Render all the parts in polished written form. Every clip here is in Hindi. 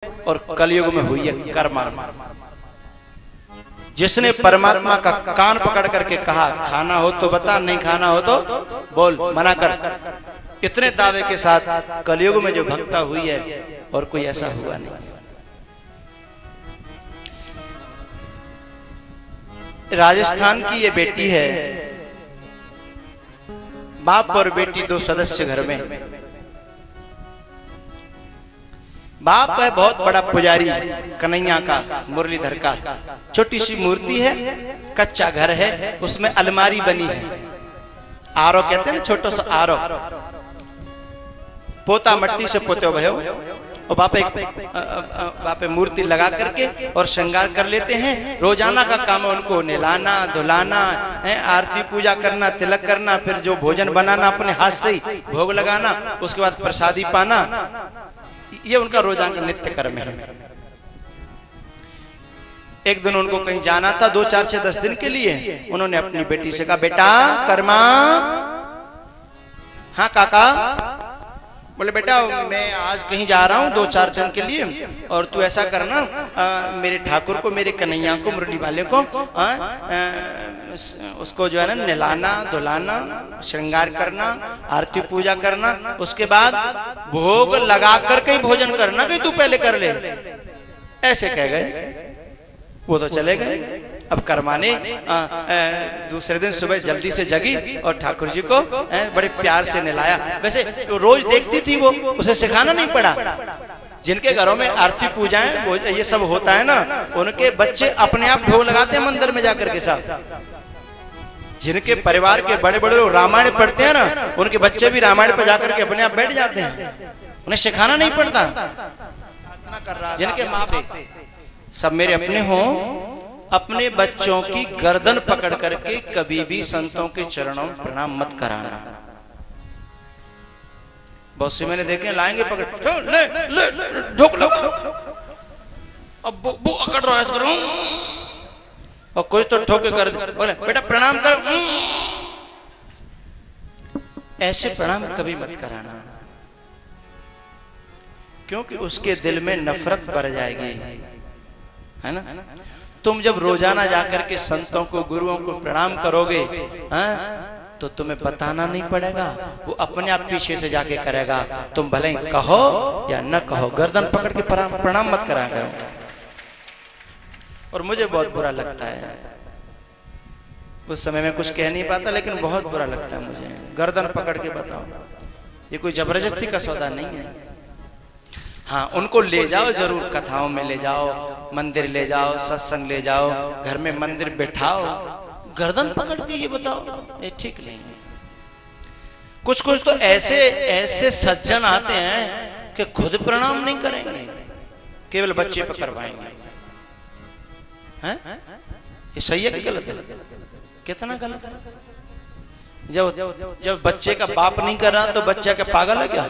और कलयुग में हुई है कर्मा। जिसने परमात्मा का कान पकड़ करके कहा खाना हो तो बता, नहीं खाना हो तो बोल, मना कर, इतने दावे के साथ कलयुग में जो भक्ता हुई है और कोई ऐसा हुआ नहीं। राजस्थान की ये बेटी है, बाप और बेटी दो सदस्य घर में। बाप है बहुत बड़ा पुजारी कन्हैया का, मुरलीधर का। छोटी सी मूर्ति है, कच्चा घर है, उसमें अलमारी बनी है। आरो कहते हैं ना, छोटा सा आरो। पोता मट्टी से पोते भयो और बापे मूर्ति लगा करके और श्रृंगार कर लेते हैं। रोजाना का काम है उनको नहलाना धुलाना है, आरती पूजा करना, तिलक करना, फिर जो भोजन बनाना अपने हाथ से ही भोग लगाना, उसके बाद प्रसादी पाना। ये उनका रोजाना का नित्य कर्म है। एक दिन उनको कहीं जाना था, 2, 4, 6, 10 दिन के लिए। उन्होंने अपनी बेटी से कहा, बेटा कर्मा। हाँ काका। बोले बेटा मैं आज कहीं जा रहा हूँ 2, 4 दिन के लिए, और तू ऐसा करना, मेरे ठाकुर को, मेरे कन्हैया को, मुरली वाले को उसको जो है ना नहलाना धुलाना, श्रृंगार करना, आरती पूजा करना, उसके बाद भोग लगा करके भोजन करना, कि तू पहले कर ले। ऐसे कह गए। वो तो चले गए। अब कर्मा ने दूसरे दिन सुबह जल्दी से जगी और ठाकुर जी को बड़े प्यार से नहलाया। वैसे तो रोज देखती थी वो, उसे सिखाना नहीं पड़ा। जिनके घरों में आरती पूजाएं ये सब होता है ना, उनके बच्चे अपने आप ढोल लगाते हैं मंदिर में जाकर के साथ। जिनके परिवार के बड़े बड़े लोग रामायण पढ़ते हैं ना, उनके बच्चे भी रामायण पर जाकर के अपने आप बैठ जाते हैं, उन्हें सिखाना नहीं पड़ता। जिनके माँ से सब मेरे अपने हों, अपने बच्चों की गर्दन पकड़ करके कभी भी संतों के चरणों में प्रणाम मत कराना। बहुत से मैंने देखे लाएंगे पकड़, ले ले ढोक लो, अब वो अकड़ रहा है, और कोई तो ठोके कर बोले बेटा प्रणाम कर। ऐसे प्रणाम कभी मत कराना, क्योंकि उसके दिल में नफरत भर जाएगी, है ना। तुम जब रोजाना जाकर के संतों को, गुरुओं को प्रणाम करोगे, तो तुम्हें बताना नहीं पड़ेगा, वो अपने आप पीछे से जाके करेगा। तुम भले ही कहो या न कहो, गर्दन पकड़ के प्रणाम मत करा करो। और मुझे बहुत बुरा लगता है, उस समय में कुछ कह नहीं पाता, लेकिन बहुत बुरा लगता है मुझे। गर्दन पकड़ के बताओ, ये कोई जबरदस्ती का सौदा नहीं है। हाँ, उनको ले जाओ जरूर, कथाओं में ले जाओ, मंदिर ले जाओ, सत्संग ले जाओ, घर में मंदिर बैठाओ, गर्दन पकड़ के ये बताओ, ये ठीक नहीं है। कुछ कुछ तो ऐसे ऐसे सज्जन आते हैं कि खुद प्रणाम नहीं करेंगे, केवल बच्चे पर करवाएंगे। हैं? ये सही है कि गलत है? कितना गलत है। जब बच्चे का बाप नहीं कर रहा तो बच्चा क्या पागल है क्या?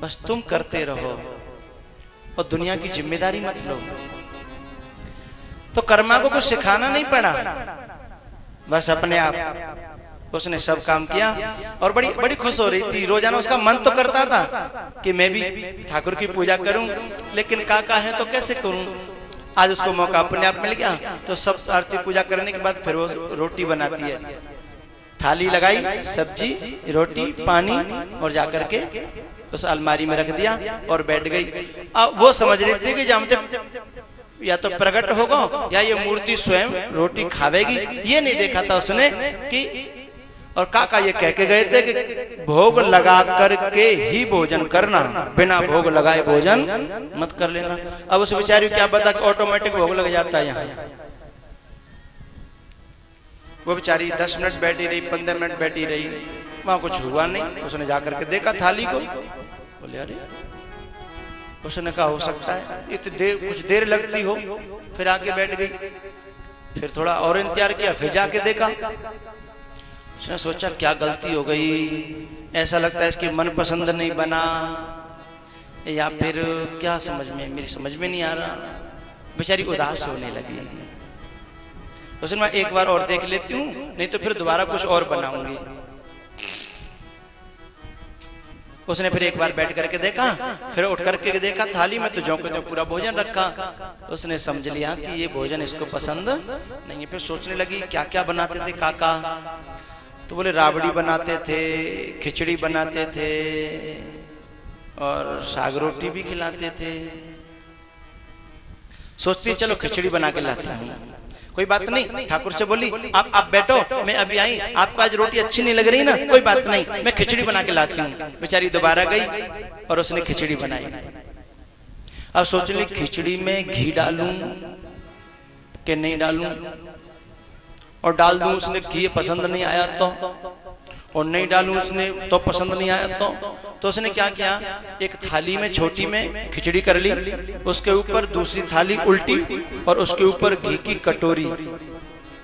बस तुम करते रहो और दुनिया की जिम्मेदारी मत लो। तो कर्मा को कुछ सिखाना नहीं पड़ा, बस अपने आप उसने सब काम किया और बड़ी बड़ी खुश हो रही थी। रोजाना उसका मन तो करता था कि मैं भी ठाकुर की पूजा करूं, लेकिन काका है तो कैसे करूं। आज उसको मौका अपने आप मिल गया, तो सब आरती पूजा करने के बाद फिर वो रोटी बनाती है। थाली लगाई, सब्जी, रोटी, पानी, और जाकर के उस अलमारी में रख दिया और बैठ गई। अब वो समझ रही थी कि जब या तो प्रकट होगा या ये मूर्ति स्वयं रोटी खावेगी। ये नहीं देखा था उसने कि, और काका ये कह के गए थे कि भोग लगा करके ही भोजन करना, बिना भोग लगाए भोजन मत कर लेना। अब उस बेचारी क्या पता कि ऑटोमेटिक भोग लग जाता है यहाँ। वो बेचारी 10 मिनट बैठी रही, 15 मिनट बैठी रही, वहां कुछ हुआ नहीं। उसने जाकर के देखा थाली को, बोले अरे, उसने कहा हो सकता है इतनी देर, कुछ देर लगती हो। फिर आके बैठ गई, फिर थोड़ा और इंतजार किया, फिर जाके देखा। उसने सोचा क्या गलती हो गई, ऐसा लगता है इसकी मन पसंद नहीं बना, या फिर क्या समझ में, मेरी समझ में नहीं आ रहा। बेचारी उदास होने लगी। उसने मैं एक बार और देख लेती हूँ, नहीं तो फिर दोबारा कुछ और बनाऊंगी। उसने फिर एक बार बैठ करके देखा, फिर उठ करके देखा थाली में तो जो के तो पूरा भोजन रखा। उसने समझ लिया कि ये भोजन इसको पसंद नहीं है। फिर सोचने लगी क्या क्या बनाते थे काका, तो बोले राबड़ी बनाते थे, खिचड़ी बनाते थे और साग रोटी भी खिलाते थे। सोचती चलो खिचड़ी बना के लाती हूँ। कोई बात नहीं, ठाकुर से बोली आप बैठो, मैं अभी आई, आपको आज रोटी अच्छी नहीं लग रही ना, कोई बात नहीं, मैं खिचड़ी बना के लाती हूँ। बेचारी दोबारा गई और उसने खिचड़ी बनाई। अब सोच ली खिचड़ी में घी डालूं कि नहीं डालूं, और डाल दूं उसने घी पसंद नहीं आया तो, और नहीं डालूं उसने तो पसंद नहीं आया तो उसने क्या किया, एक थाली में छोटी में खिचड़ी कर ली, उसके ऊपर दूसरी थाली उल्टी और उसके ऊपर घी की कटोरी।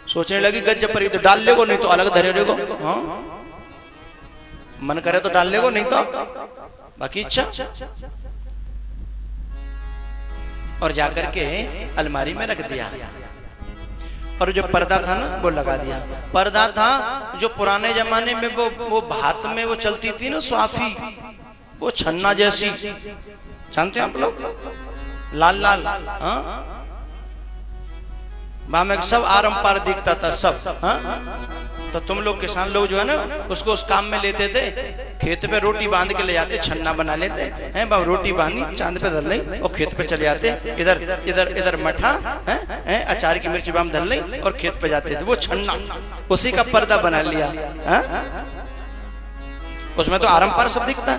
सोचने लगी गज्जब पर, तो डाल लेगो नहीं तो अलग धरे रहेगो, हाँ मन करे तो डाल लेगो नहीं तो बाकी इच्छा। और जाकर के अलमारी में रख दिया। और जो पर्दा था ना वो लगा दिया। पर्दा था जो पुराने जमाने में वो भात में वो चलती थी ना स्वाफी, वो छन्ना जैसी, जानते हैं आप लोग, लाल लाल, हाँ में सब आरम पार दिखता था सब, हाँ। तो तुम लोग किसान लोग जो है ना उसको उस काम में लेते थे, खेत पे रोटी बांध के ले जाते, छन्ना बना लेते हैं, रोटी बांधी चांद पे धर ली और खेत पे चले जाते, इधर इधर इधर मठा है, अचार की मिर्च बाम धर ली और खेत पे जाते थे। वो छन्ना, उसी का पर्दा बना लिया, उसमें तो आरम पार सब दिखता है।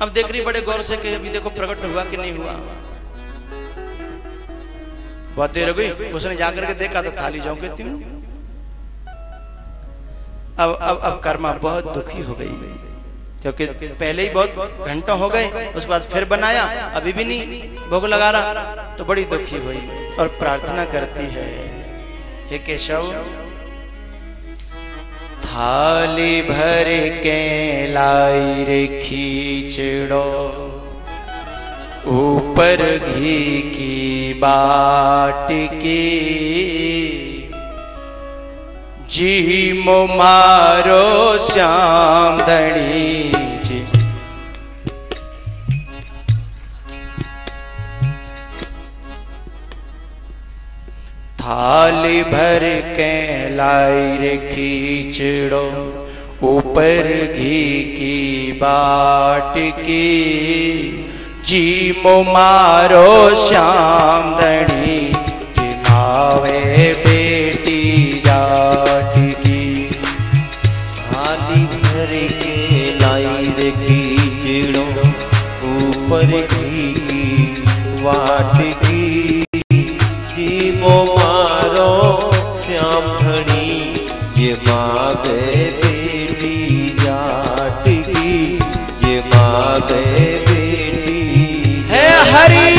अब देख रही बड़े गौर से कि अभी देखो प्रकट हुआ कि नहीं हुआ। बहुत देर हो गई, उसने जाकर के देखा तो थाली जाऊं कहती हूँ। अब कर्मा बहुत दुखी हो गई, क्योंकि पहले ही बहुत घंटों हो गए, उसके बाद फिर बनाया, अभी भी नहीं भोग लगा रहा, तो बड़ी दुखी हुई और प्रार्थना करती है, हे केशव थाली भर के लाई रे खींचड़ो, ऊपर घी की बाटकी, जी मो मारो श्याम धनी जी। थाली भर के लाई रे खींचड़ो, ऊपर घी की बाटकी, जी मो मारो श्याम धनी, जिमावे बेटी जाट की। थाली भर के लाई रे खींचड़ो, ऊपर घी की वाटकी, जी मो मारो श्याम धनी, ये मांगे बेटी जाट की, ये मांगे बेटी है हरी।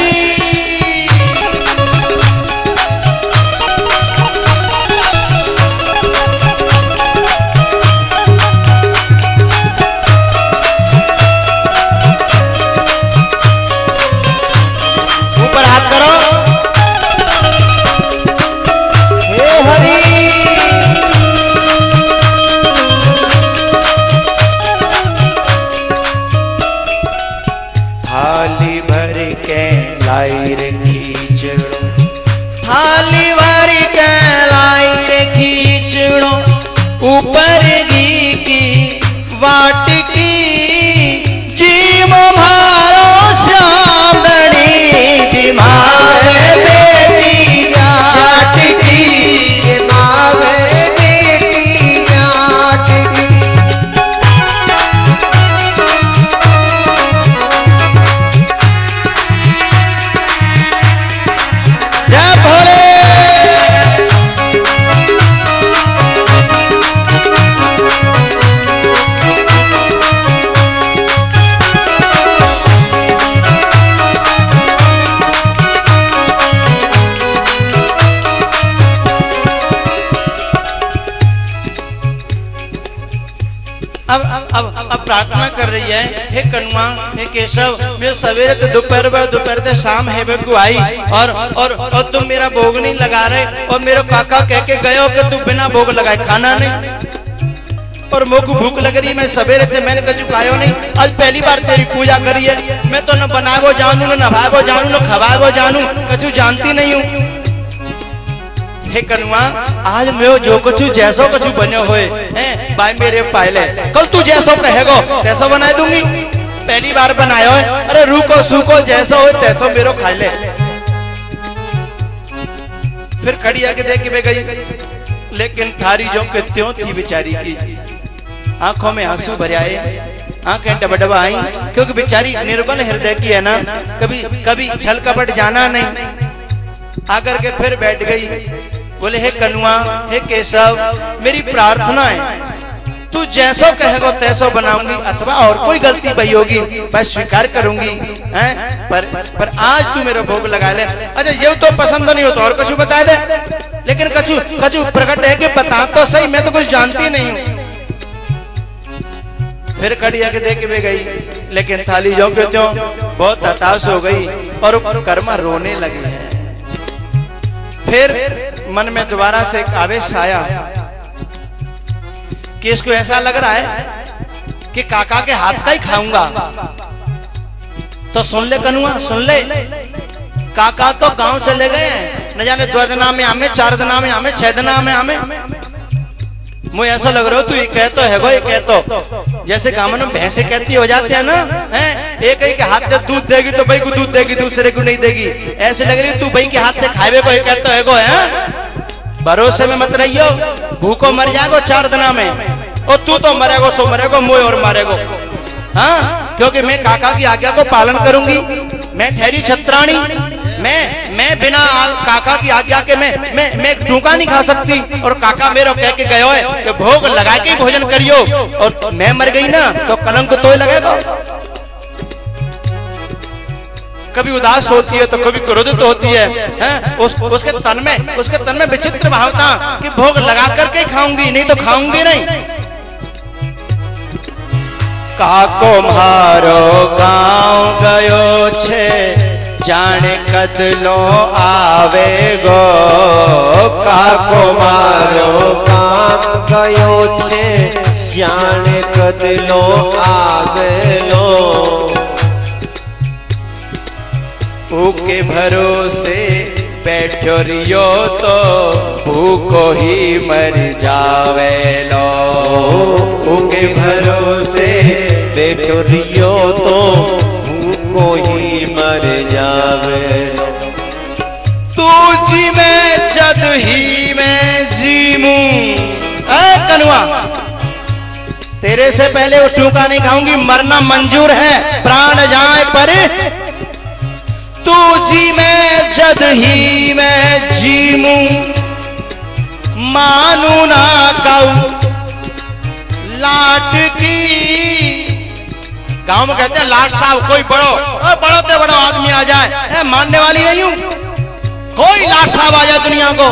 थाली भर के लाई रे खींचड़ो, थाली भर के लाई रे खींचड़ो, ऊपर घी की वाटकी, जी मो मारो श्याम धनी, जी मावे बेटी जाट की, जी मावे बेटी जाट की। जय भोले। अब प्रार्थना कर रही है, हे कनुआ, हे केशव, मैं सवेरे तो दोपहर से शाम है को आई और तुम मेरा भोग नहीं लगा रहे, और मेरे काका कह के गए हो कि तू बिना भोग लगाए खाना नहीं, और मोको भूख लग रही, मैं सवेरे से मैंने कछु खायो नहीं, आज पहली बार तेरी पूजा करी है, मैं तो न बनागो जानू, न नभागो जानू, न खवागो जानू, कछु जानती नहीं हूँ। हे कनुआ, आज मैं जो कछु जैसो कछु बने होए हैं भाई मेरे पायले, कल तू जैसो कहेगो तैसो बना दूंगी, पहली बार बनायो है, अरे रूको सूको जैसो हो तैसो मेरो खा ले। फिर खड़ी आके देख के गई, लेकिन थारी जो के त्यों थी बेचारी की, आंखों में आंसू भर आए, आंखें डबडबा आई, क्योंकि बेचारी निर्बल हृदय की है ना, कभी कभी छल कपट जाना नहीं। आकर के फिर बैठ गई, बोले हे कनुआ, हे केशव, मेरी प्रार्थना है, तू जैसो कहेगो तैसो बनाऊंगी, अथवा और कोई गलती भई होगी मैं स्वीकार करूंगी, हैं? पर आज तू मेरा भोग लगा ले। अच्छा ये तो पसंद नहीं हो तो और कछु बता दे, लेकिन कछु प्रकट है कि बता तो सही, मैं तो कुछ जानती नहीं हूँ। फिर खड़ी आके देख के गई, लेकिन थाली जो के त्यों बहुत हताश हो गई और कर्मा रोने लगी है। फिर मन में दोबारा से एक आवेश आया कि इसको ऐसा लग रहा है कि काका के हाथ का ही खाऊंगा। तो सुन ले कनुआ, सुन ले, काका तो गांव चले गए हैं, न जाने 2 दिना में आमे, 4 दिना में आमे, 6 दिना में आमे। मुझे ऐसा लग रहा हो तू ये कह तो है, ये कह तो जैसे गांव में भैंसे कहती हो जाते हैं ना, हैं? एक के हाथ से दूध देगी तो भाई को दूध देगी, दूसरे को नहीं देगी, ऐसे लग रही तू भाई के हाथ से खावे को कहते है गो, है? भरोसे में मत रहियो, भूखो मर जाएगो 4 दिना में, और तू तो मरेगो सो मरेगो, मोय और मारेगो। हाँ, क्योंकि मैं काका की आज्ञा को पालन करूंगी, मैं ठहरी छत्राणी, मैं बिना काका की आज्ञा के मैं टूका नहीं खा सकती। और काका मेरा कह के गयो है कि भोग लगा के भोजन करियो, और मैं मर गई ना तो कलंक तो लगेगा। कभी उदास होती है तो कभी क्रोधित होती है, उसके तन में विचित्र भाव था कि भोग लगा करके खाऊंगी, नहीं तो खाऊंगी नहीं। काको मारो गाँव गयो छे, जाने कदलो आवे गो, काको मारो गाँव गयो छे, जाने कदलो आवे लो, ऊके भरोसे बैठो रियो तो भूखो ही मर जावे लो, ऊके भरोसे बैठो रियो तो भूखो ही मर जावे लो। तू जी में जद ही मैं जीमू, कनुआ तेरे से पहले वो टूका नहीं खाऊंगी, मरना मंजूर है, प्राण जाए पर तू जी में जद ही मैं जीमू, मानू ना काऊ लाट की। गांव में कहते हैं लाट साहब कोई बड़ो ते बड़ो आदमी आ जाए, मानने वाली नहीं हूं, कोई लाट साहब आ जाए दुनिया को।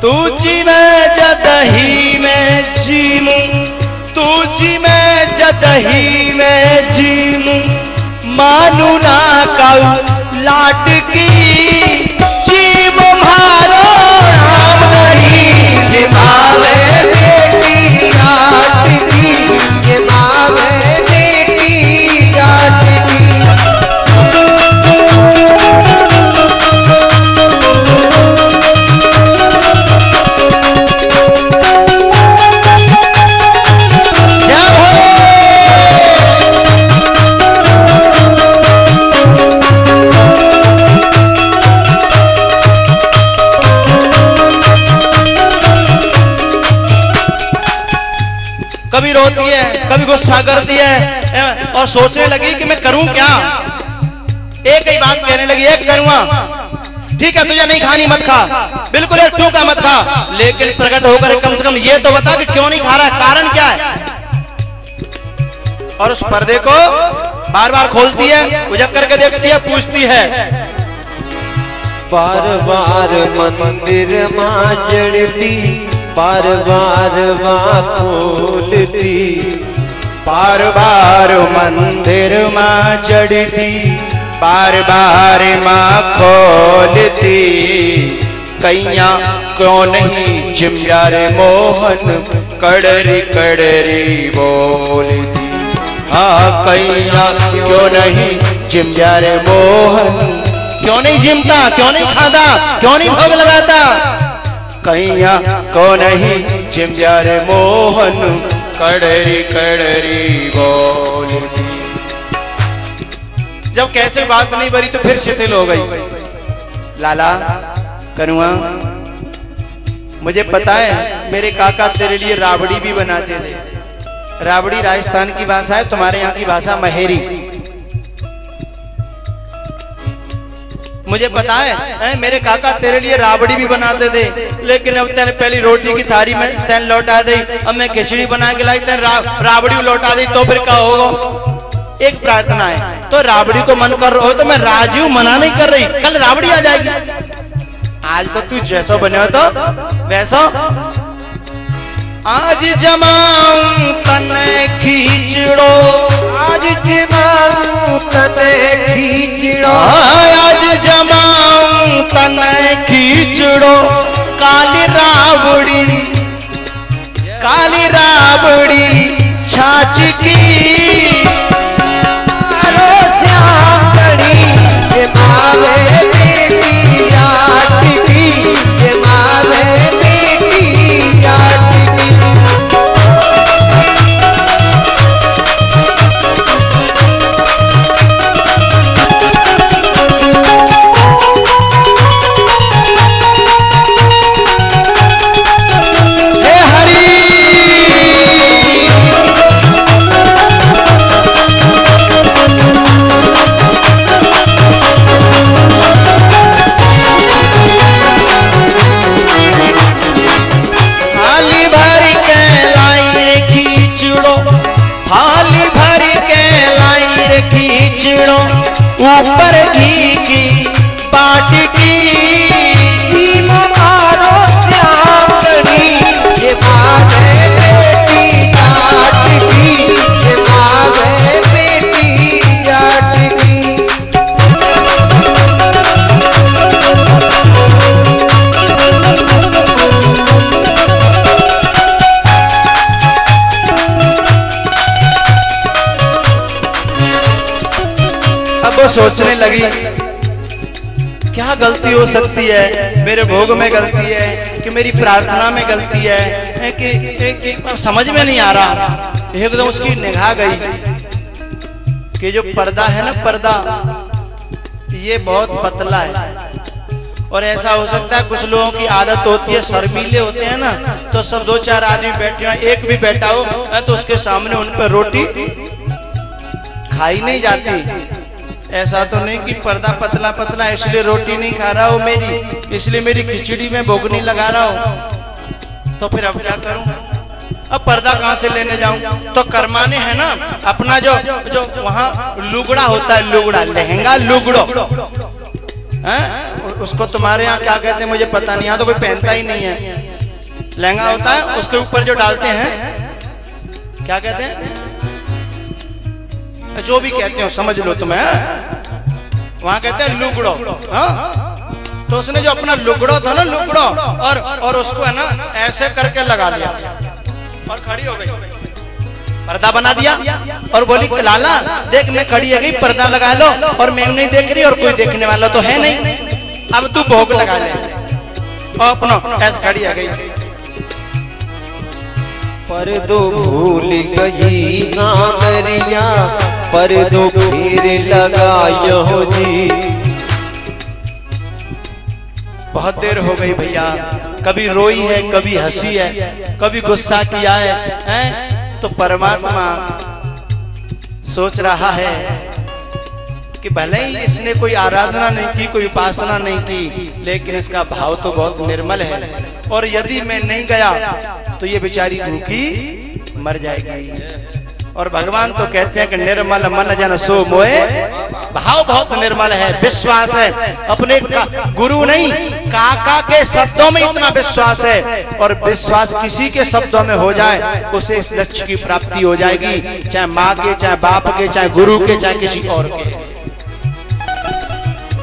तू जी में जद ही मैं जीमू, तू जी में जद ही मैं जीमू, मानू ना काऊ लाट की। जीव मारो राम नहीं जिमावे बेटी लाट की, जिमावे बेटी लाट की। कभी रोती है, कभी गुस्सा करती है, और सोचने लगी कि मैं करूं क्या। एक ही बात कहने लगी, एक करूंगा, ठीक है तुझे नहीं खानी मत खा, बिल्कुल एक टूका मत खा, लेकिन प्रकट होकर कम से कम ये तो बता कि क्यों नहीं खा रहा है, कारण क्या है। और उस पर्दे को बार बार खोलती है, उजक करके देखती है, पूछती है। बार बार मंदिर मां जड़ती, बार बार मां खोलती, बार बार मंदिर मां चढ़ती, बार बार मां खोलती, कैया क्यों नहीं चिमजा रे मोहन कड़री कड़री बोलती। हाँ कैया क्यों नहीं चिमजा रे मोहन, क्यों नहीं जिमता, क्यों नहीं खाता, क्यों नहीं भोग लगाता, कैया क्यों नहीं चिमजा रे मोहन कड़री कड़री बोलती। जब कैसे बात नहीं भरी तो फिर शिथिल हो गई। लाला कनुआ, मुझे पता है मेरे काका तेरे लिए राबड़ी भी बनाते थे। राबड़ी राजस्थान की भाषा है, तुम्हारे यहाँ की भाषा महेरी। मुझे पता है मेरे काका तेरे लिए राबड़ी भी बनाते थे, लेकिन अब तेने पहली रोटी की थाली में तेन लौटा दी, अब मैं खिचड़ी बना के लाई तेन राबड़ी लौटा दी, तो फिर क्या होगा? एक प्रार्थना है, तो राबड़ी को मन कर रहा हो तो मैं राजू मना नहीं कर रही, कल राबड़ी आ जाएगी। आज तो तू जैसा बने तो वैसा। आज जमाऊं तने खींचड़ो, आज जमाऊं तने खींचड़ो, आज जमाऊं तने खींचड़ो, काली राबड़ी छाछ की। ऊपर घी की बाटकी, मारो श्यामणी ये मावे बेटी जाटकी, ये मावे बेटी जाटकी। अब वो सोचने लगी क्या गलती हो सकती है, मेरे भोग में गलती है कि मेरी प्रार्थना में गलती है कि समझ में नहीं आ रहा। एकदम उसकी निगाह गई कि जो पर्दा है ना, पर्दा ये बहुत पतला है, और ऐसा हो सकता है कुछ लोगों की आदत होती है, शर्मीले होते हैं ना, तो सब दो चार आदमी बैठे हैं, एक भी बैठा हो तो उसके सामने उन पर रोटी खाई नहीं जाती। ऐसा तो नहीं कि पर्दा पतला पतला इसलिए रोटी नहीं खा रहा हो मेरी, इसलिए मेरी खिचड़ी में भोग नहीं लगा रहा हो, तो फिर अब क्या करूं? अब पर्दा कहां से लेने जाऊं? तो कर्माने है ना अपना जो वहां लुगड़ा होता है, लुगड़ा, लहंगा लुगड़ो, उसको तुम्हारे यहाँ क्या कहते हैं मुझे पता नहीं, यहाँ तो कोई पहनता ही नहीं है। लहंगा होता है, उसके ऊपर जो डालते हैं क्या कहते हैं, जो भी कहते हो समझ लो तुम्हें, वहां कहते हैं लुगड़ो। हाँ, तो उसने जो अपना लुगड़ो था ना, लुगड़ो, और उसको है ना ऐसे करके लगा लिया और खड़ी हो गई, पर्दा बना दिया और बोली लाला देख मैं खड़ी है गई, पर्दा लगा लो, और मैं नहीं देख रही और कोई देखने वाला तो है नहीं, अब तू भोग लगा ले, और अपना ऐसे खड़ी है गई। पर्दो भूल गई सामरिया, पर्दो फिर लगायो जी। बहुत देर हो गई भैया, कभी रोई है, कभी हंसी है, कभी गुस्सा किया है, तो परमात्मा सोच रहा है कि भले ही इसने कोई आराधना नहीं की, कोई उपासना नहीं की, लेकिन इसका भाव तो बहुत निर्मल है, और यदि मैं नहीं गया तो ये बेचारी भूखी मर जाएगी। और भगवान तो कहते हैं कि निर्मल मन जन सो मोए, भाव बहुत निर्मल है, विश्वास है, अपने गुरु नहीं काका के शब्दों में इतना विश्वास है, और विश्वास किसी के शब्दों में हो जाए उसे इस लक्ष्य की प्राप्ति हो जाएगी, चाहे माँ के, चाहे बाप के, चाहे गुरु के, चाहे किसी और के।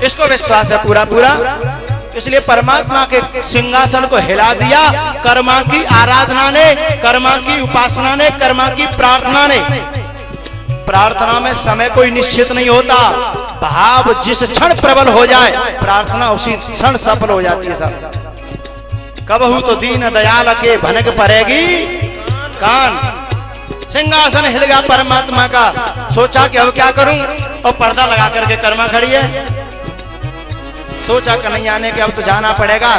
इसको विश्वास है पूरा पूरा। इसलिए परमात्मा के सिंहासन को हिला दिया कर्मा की आराधना ने, कर्मा की उपासना ने, कर्मा की प्रार्थना ने। प्रार्थना में समय कोई निश्चित नहीं होता, भाव जिस क्षण प्रबल हो जाए प्रार्थना उसी क्षण सफल हो जाती है। सब कबहू तो दीन दयाल के भनक पड़ेगी कान। सिंहासन हिल गया परमात्मा का, सोचा कि अब क्या करूं, और पर्दा लगा करके कर्मा खड़ी है। सोचा कन्हैया ने कि अब तो जाना पड़ेगा,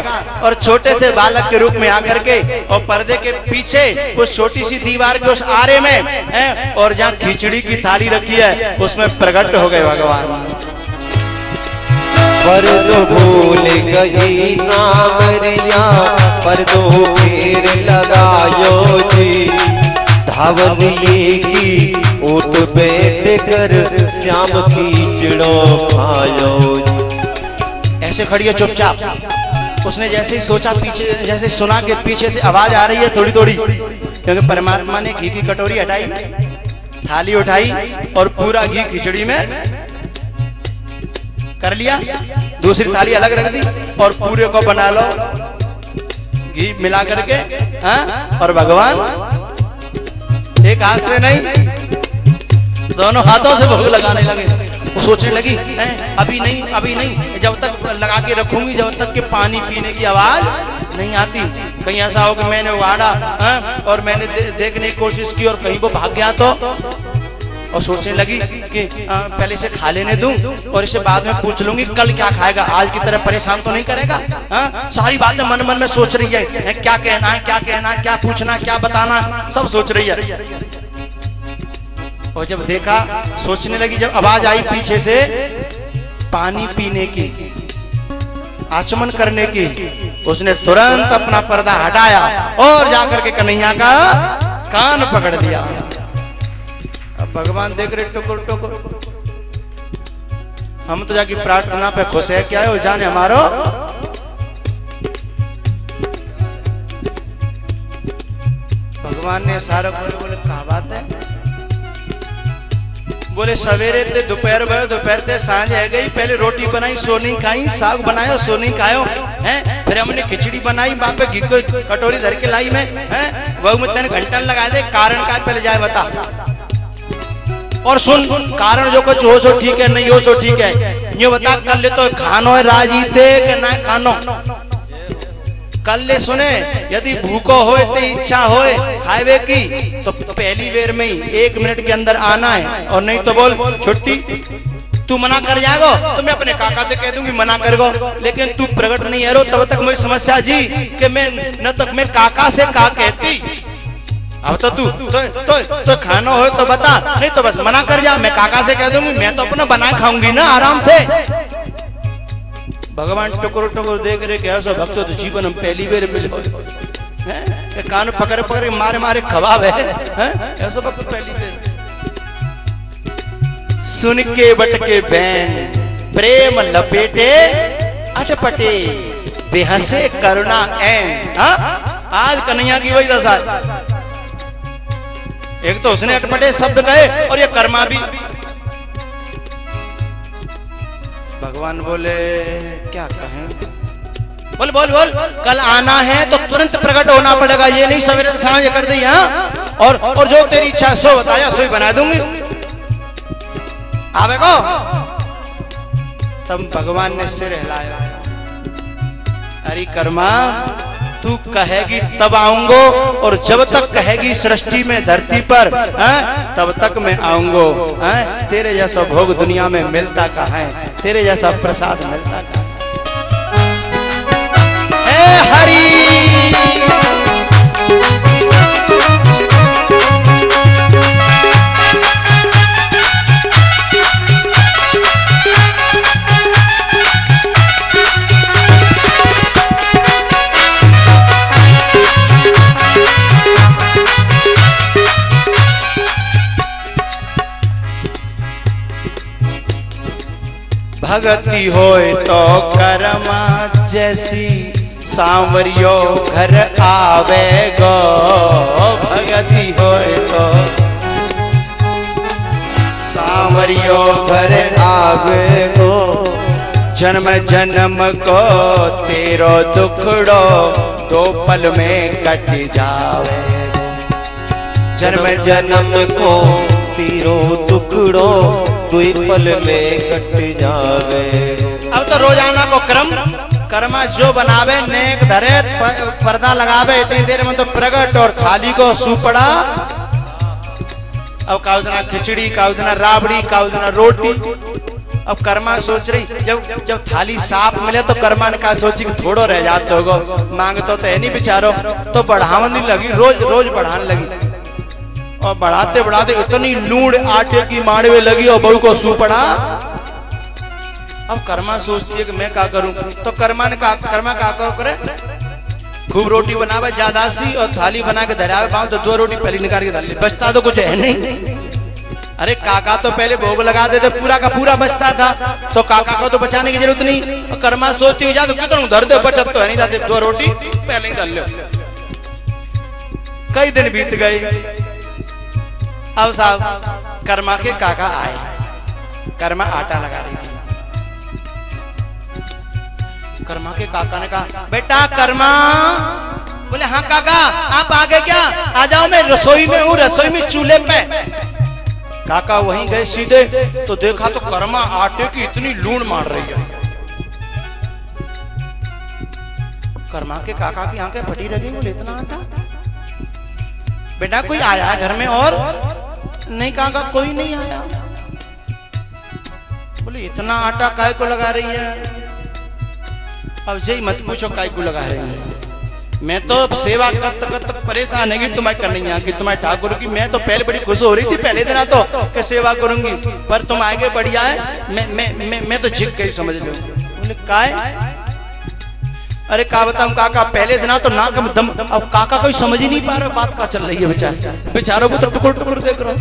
और छोटे से बालक के रूप में आकर के और पर्दे के पीछे उस छोटी सी दीवार के उस आरे में है, और जहाँ खिचड़ी की थाली रखी है उसमें प्रकट हो गए भगवान। पर दो भूल गई सांवरिया, पर दो फेर लगायो जी, धावन की ऊट बैठ कर श्याम खींचड़ो खायो जी। ऐसे खड़ी है चुपचाप। उसने जैसे ही सोचा, पीछे जैसे सुना कि पीछे से आवाज आ रही है थोड़ी थोड़ी, क्योंकि परमात्मा ने घी की कटोरी हटाई, थाली उठाई और पूरा घी खिचड़ी में कर लिया, दूसरी थाली अलग रख दी और पूरे को बना लो घी मिला करके। हाँ, और भगवान एक हाथ से नहीं दोनों हाथों से भोग लगाने लगे। वो सोचने लगी अभी नहीं, अभी नहीं, जब तक लगा के रखूंगी जब तक कि पानी पीने की आवाज नहीं आती। कहीं ऐसा हो कि मैंने उगाड़ा और मैंने देखने की कोशिश की और कहीं वो भाग गया तो। और सोचने लगी कि पहले इसे खा लेने दूं और इसे बाद में पूछ लूंगी कल क्या खाएगा, आज की तरह परेशान तो नहीं करेगा। सारी बातें मन मन में सोच रही है, क्या कहना है, क्या कहना है, क्या पूछना, क्या बताना, सब सोच रही है। और जब देखा, सोचने लगी, जब आवाज आई पीछे से पानी पीने की, आचमन करने की, उसने तुरंत अपना पर्दा हटाया और जाकर के कन्हैया का कान पकड़ लिया। अब भगवान देख रहे टुकुर टुकुर, हम तो जाके प्रार्थना पे खुश है, क्या है वो जाने हमारो। भगवान ने सारा बोले कहा बात है, बोले सवेरे ते दोपहर भयो, दोपहर ते सांझ है गई, पहले रोटी बनाई सो नहीं खाई, साग बनायो सो नहीं खायो, हैं फिर हमने खिचड़ी बनाई, बाप पे घी को कटोरी धर के लाई में, हैं वह में 3 घंटा लगा दे, कारण का पहले जाए बता। और सुन, कारण जो कुछ हो सो ठीक है, नहीं हो सो ठीक है, ये बता कर ले तो खानो है राजी थे कि ना खानो, कल ले सुने यदि भूखो होए तो इच्छा होए खावे की तो पहली बेर में ही 1 मिनट के अंदर आना है, और नहीं तो बोल छुट्टी। तू मना कर जाएगो तो मैं अपने काका से कह दूंगी मना कर गो, लेकिन तू प्रकट नहीं है रो तब तक मेरी समस्या जी कि मैं न तक मैं काका से का कहती। अब तो तू तो खाना हो तो बता, नहीं तो बस मना कर जा, मैं काका से कह दूंगी, मैं तो अपना बना खाऊंगी ना आराम से। भगवान टुकुर टुकुर देख रहे कैसा भक्त तो जीवन हम पहली बार मिले, कान पकड़ पकड़ मारे मारे खवाब है, ऐसा भक्त पहली बार। सुन के बटके बैन प्रेम लपेटे अटपटे बेहसे करुणा ऐन। आज कन्हैया की वही दशा, एक तो उसने अटपटे शब्द कहे और ये कर्मा भी। भगवान बोले क्या कहें, बोल बोल बोल, कल आना है तो तुरंत प्रकट होना पड़ेगा, ये नहीं सवेरे सांझ कर दी। हाँ, और जो तेरी इच्छा सो बताया सो ही बना दूंगी, आवेगो। तब भगवान ने सिर हिलाया, अरे कर्मा तू कहेगी तब आऊंगो, और जब तक कहेगी सृष्टि में धरती पर तब तक मैं आऊंगो। तेरे जैसा भोग दुनिया में मिलता कहाँ है, तेरे जैसा प्रसाद मिलता कहाँ है। हरि भगति होए तो कर्मा जैसी सांवरियो घर आवे गो। भगति होए तो सांवरियो घर आवे गो। जन्म जन्म को तेरो दुखड़ो दो पल में कट जावे। जन्म जन्म को तेरो दुखड़ो दो पल में कट जावे। अब तो रोजाना को कर्मा जो बनावे नेक धरे पर्दा लगावे, इतनी देर में तो प्रगट और थाली को सुपड़ा। अब काउदना खिचड़ी, काउदना राबड़ी, काउदना रोटी। अब कर्मा सोच रही जब थाली साफ मिले तो कर्मा ने कहा सोची कि थोड़ो रह जाते होगो, मांगतो तो है नहीं बेचारो, तो बढ़ावन नहीं लगी, रोज रोज बढ़ाने लगी। और बढ़ाते बढ़ाते इतनी लूड़ आटे की माड़वे लगी और बहू को सुपड़ा। अब कर्मा सोचती है कि मैं क्या करूं, तो कर्मा क्या करे, खूब रोटी बनावे ज्यादा सी और थाली बना के धरावे पाऊं तो दो रोटी पहले निकाल के डाल, बचता तो कुछ है नहीं। अरे काका तो पहले भोग लगा देते, पूरा का पूरा बचता था, तो काका को तो बचाने की जरूरत नहीं। और कर्मा सोचती है जा तो कितना धर दे, बचत तो है नहीं, जाते दो रोटी पहले ही डाल लो। कई दिन बीत गए। अब साहब कर्मा के काका आए, कर्मा आटा लगा रही थी। कर्मा के काका ने कहा बेटा कर्मा। बोले हाँ काका आप आ गए क्या, आ जाओ मैं रसोई में हूँ, रसोई में चूल्हे पे। काका वहीं गए सीधे, तो देखा तो कर्मा आटे की इतनी लूण मार रही है। कर्मा के काका की आंखें फटी रह गई। बोले इतना आटा, बेटा कोई आया है घर में? और नहीं काका कोई नहीं आया। बोले इतना आटा काय को लगा रही है? अब जय मत पूछो काय को लगा रही है, मैं तो सेवा करते परेशान है कि तुम्हें करनी है कि तुम्हारे ठाकुर की। मैं तो पहले बड़ी खुश हो रही थी पहले दिन तो कि सेवा करूंगी, पर तुम आगे बढ़िया है, मैं तो झिक गई समझ लो। बोले काय? अरे का बताऊं काका, पहले दिन तो नाक में दम। अब काका कोई समझ ही नहीं पा रहा बात का चल रही है, बेचारों को तो टुकुर टुकुर देख रहा।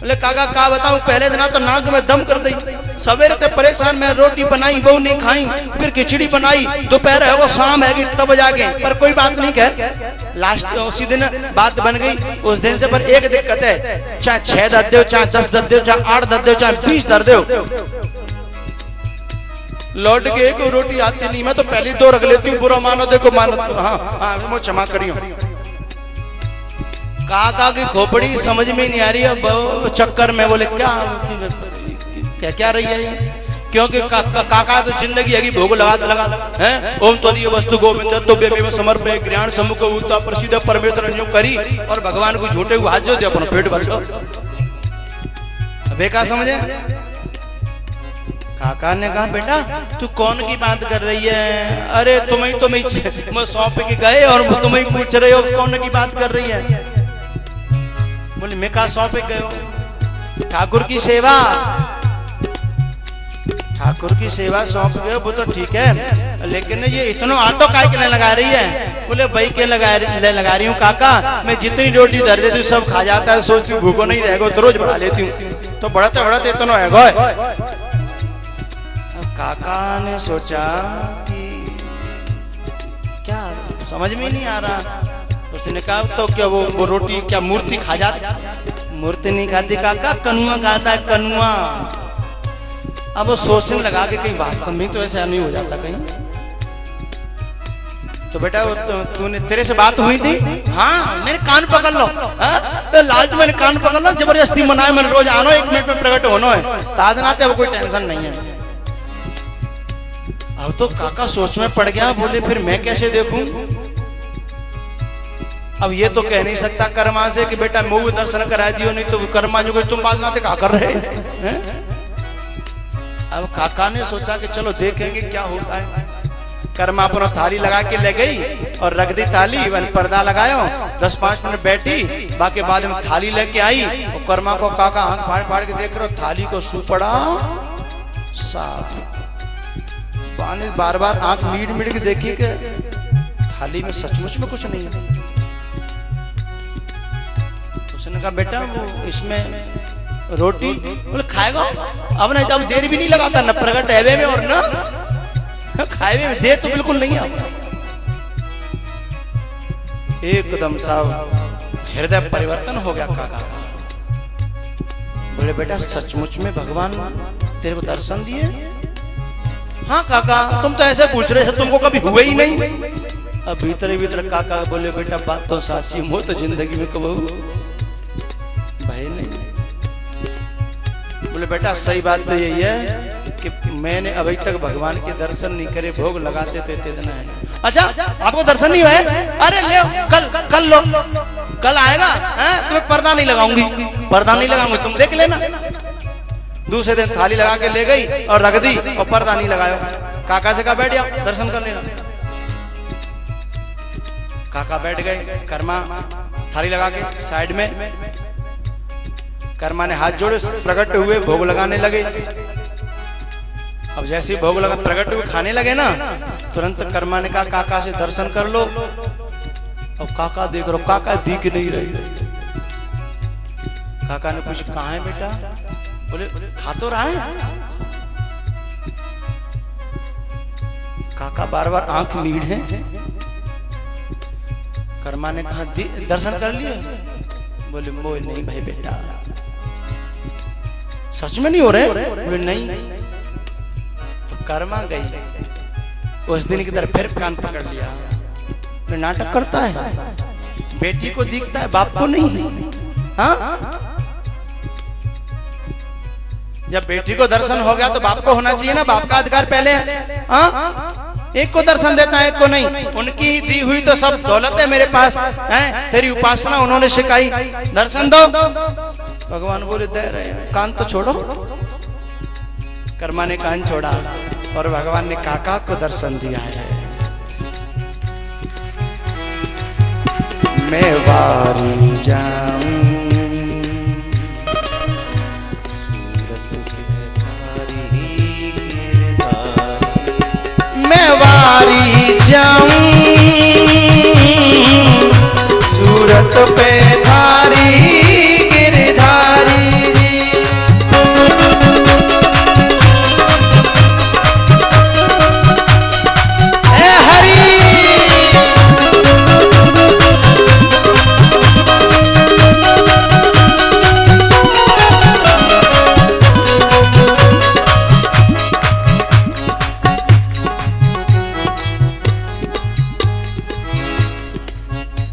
बोले काका का बताऊं, पहले दिन तो नाक में दम कर दी। सवेरे से परेशान, मैं रोटी बनाई बहू नहीं खाई, फिर खिचड़ी बनाई, दोपहर है वो शाम है तब जाके, पर कोई बात नहीं कह। लास्ट उसी दिन बात बन गई। उस दिन से पर एक दिक्कत है, चाहे 6 दर दो, चाहे 10 दर दो, चाहे 8 दर दो, चाहे 20 दर दो, लौट के एक रोटी आती नहीं। मैं तो पहली 2 रख लेती हूँ, बुरा मानो देखो मानो, हाँ वो क्षमा करियो। काका की खोपड़ी समझ में नहीं आ रही है चक्कर में। बोले क्या क्या रही है? क्योंकि काका तो जिंदगी है भोग लगा है। ओम तदीय वस्तु गोविंद तो बेबी समर्पय ज्ञान सम्मुख उता प्रसिद्ध परमेश्वर जो करी, और भगवान को झूठे को हाथ जो दे अपना पेट भर लो। अबे क्या समझे? काका ने कहा बेटा तू कौन की बात कर रही है? अरे तुम्हें सौंप के गए और तुम्हें पूछ रहे हो कौन की बात कर रही है? बोले मैं कहा सौंप के गए हो? ठाकुर की सेवा, ठाकुर की सेवा सौंप गए वो तो ठीक है, लेकिन ये इतना आटो काय के लगा रही है? बोले भाई के लगा रही हूँ काका, मैं जितनी रोटी धर देती हूँ सब खा जाता है, सोचती हूँ भूखो नहीं रहेगा तो रोज बढ़ा लेती हूँ, तो बढ़ते बढ़ते इतना है। काका ने सोचा कि क्या समझ में नहीं आ रहा, उसने कहा तो क्या वो रोटी क्या मूर्ति खा जाती? मूर्ति नहीं खाती काका, कनुआ खाता है कनुआ। अब वो सोचने लगा कि कहीं वास्तव में तो ऐसा नहीं हो जाता कहीं। तो बेटा तूने तेरे से बात हुई थी? हाँ मेरे कान पकड़ लो, लालच मैंने कान पकड़ लो, जबरदस्ती मनाए, मैंने रोज आना 1 मिनट में प्रकट होना है, तादनाते अब कोई टेंशन नहीं है। अब तो काका सोच में पड़ गया। बोले फिर मैं कैसे देखूं? अब ये तो कह नहीं सकता कर्मा से कि बेटा मुंह दर्शन करा दियो, नहीं तो कर्मा जो तुम बात ना क्या कर रहे हैं? अब काका ने सोचा कि चलो देखेंगे क्या होता है। कर्मा अपना थाली लगा के ले गई और रख दी थाली, पर्दा लगाया, 10-5 मिनट बैठी, बाकी बाद में थाली लेके आई और कर्मा को काका आंख फाड़ फाड़ के देख रहे हो, थाली को सुपड़ा साफ पानी, बार बार आंख मीट मीट के देखी कि थाली में सचमुच में कुछ नहीं है। उसने कहा बेटा वो इसमें रोटी, बोले खाएगा? अब नहीं, अब देर भी नहीं लगाता, न प्रगट है में और न खाए में देर तो बिल्कुल नहीं है। एकदम साहब हृदय परिवर्तन हो गया काका। बोले बेटा सचमुच में भगवान तेरे को दर्शन दिए? हाँ काका तुम तो ऐसे पूछ रहे थे, तुमको कभी हुए ही नहीं। अब भीतर ही भीतर काका बोले बेटा बात तो साची, वो तो जिंदगी में कब भाई नहीं। बोले बेटा सही बात तो यही है कि मैंने अभी तक भगवान के दर्शन नहीं करे, भोग लगाते तो इतने दिन है। अच्छा आपको दर्शन नहीं हुआ है? अरे ले कल लो, कल आएगा तुम्हें पर्दा नहीं लगाऊंगी, पर्दा नहीं लगाऊंगी, तुम देख लेना। दूसरे दिन थाली लगा के ले गई और रख दी और पर्दा नहीं लगाया। काका से कहा बैठ जाओ दर्शन कर लेना। काका बैठ गए, कर्मा थाली लगा के साइड में, कर्मा ने हाथ जोड़े प्रकट हुए, भोग लगाने लगे। अब जैसे भोग लगा प्रकट हुए खाने लगे ना, तुरंत कर्मा ने कहा काका से दर्शन कर लो। अब काका देख रहा, काका दिख नहीं रही। काका ने पूछा कहाँ है बेटा? बोले खा तो रहा है। काका बार बार आंख मीढ़े। कर्मा ने कहा दर्शन कर लिए? बोले मोह नहीं भाई बेटा, सच में नहीं हो रहे? बोले नहीं। तो कर्मा गई, उस दिन की तरह फिर कान पकड़ लिया। नाटक करता है, बेटी को दिखता है बाप को नहीं। हाँ जब बेटी को दर्शन हो गया तो बाप को होना चाहिए ना, बाप का अधिकार पहले है। हाँ एक को दर्शन देता है एक को नहीं, उनकी ही दी हुई तो सब दौलत है मेरे पास है, तेरी उपासना उन्होंने सिखाई, दर्शन दो। भगवान बोले दे रहे, कान तो छोड़ो। कर्मा ने कान छोड़ा और भगवान ने काका को दर्शन दिया है। मैं वारी जाऊं, मैं वारी जाऊं, सूरत पे धारी गिरधारी। ए हरि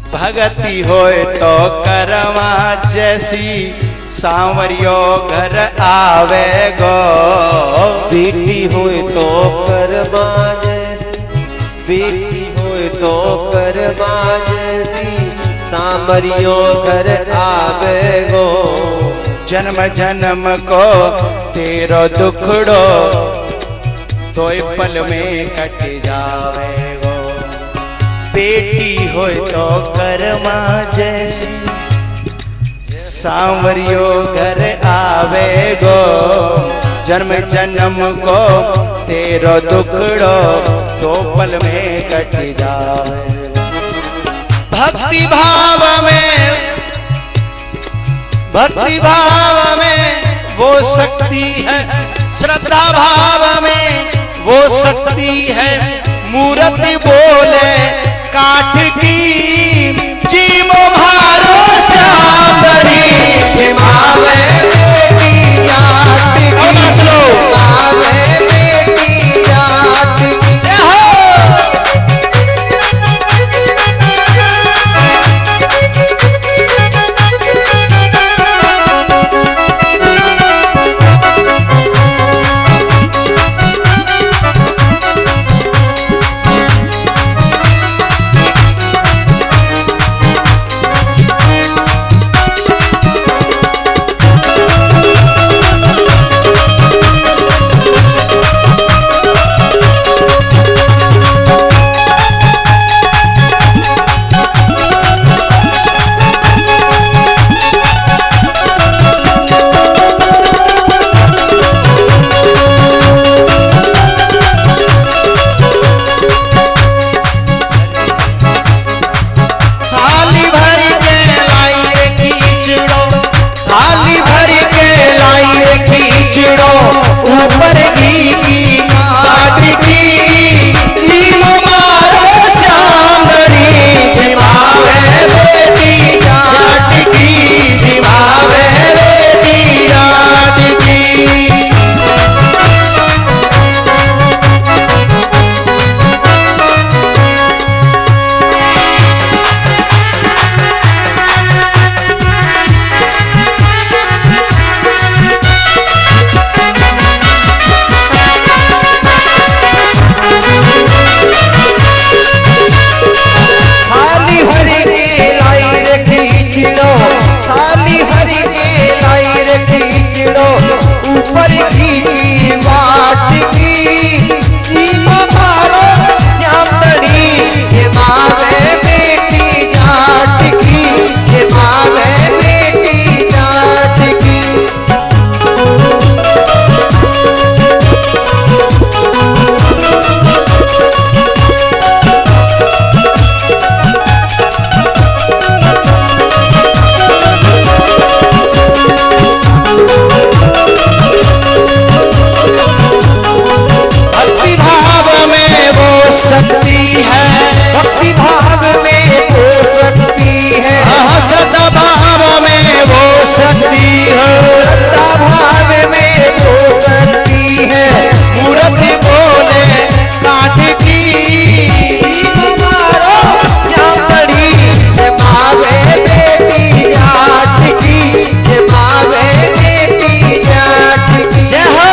भगति होए तो करवा जैसी, सांवरियो घर आवे गो। बेटी होए तो करवा जैसी, बेटी होए तो करवा जैसी, सांवरियो घर आवे गो। जन्म जन्म को तेरो दुखड़ो, तो पल में कट जावे गो। बेटी होए तो कर्मा जैसी, सांवरियो घर आवे गो। जन्म जन्म को तेरो दुखड़ो, तो पल में कट जावे। भक्ति भाव में, भक्ति भाव में वो शक्ति है, श्रद्धा भाव में वो शक्ति है। मूर्ति बोले काठ की, जीवो भारो श्याम बड़ी। सिमावे बेटी जाट की, सिमावे बेटी जाट की। जय हो। की बाट की सीमा मारो श्याम धड़ी ये मावे बेटी जाट की ये मावे बेटी जाट की शक्ति है भक्ति भाव में वो शक्ति है सदा भाव में वो शक्ति है सदा भाव में वो शक्ति है मूर्ति बोले काठ की मारो श्यामड़ी ये मावे बेटी जाट की ये मावे बेटी जाट की जय हो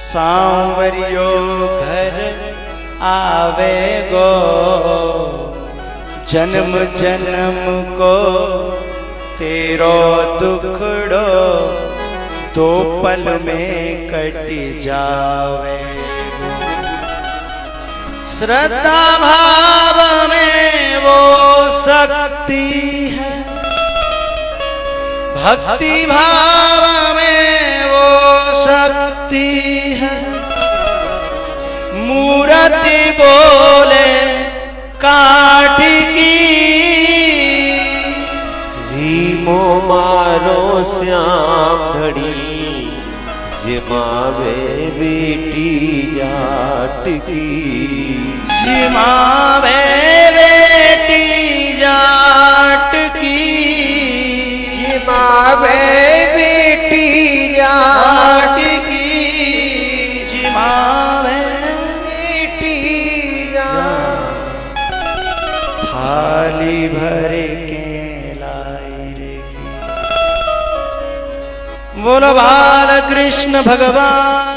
सांवरियो घर आवे गो जन्म जन्म को तेरो दुखड़ो दो पल में कट जावे। श्रद्धा भाव में वो शक्ति है, भक्ति भाव में वो शक्ति है। मूर्ति बोले काठ की, रीमो मारो श्याम धड़ी जिमावे बेटी जाट की, जिमावे बेटी जाट की, जिमावे बेटी जाट की, जिमावे बेटी जाट। थाली भर के लाई रे, बोलो बाल कृष्ण भगवान।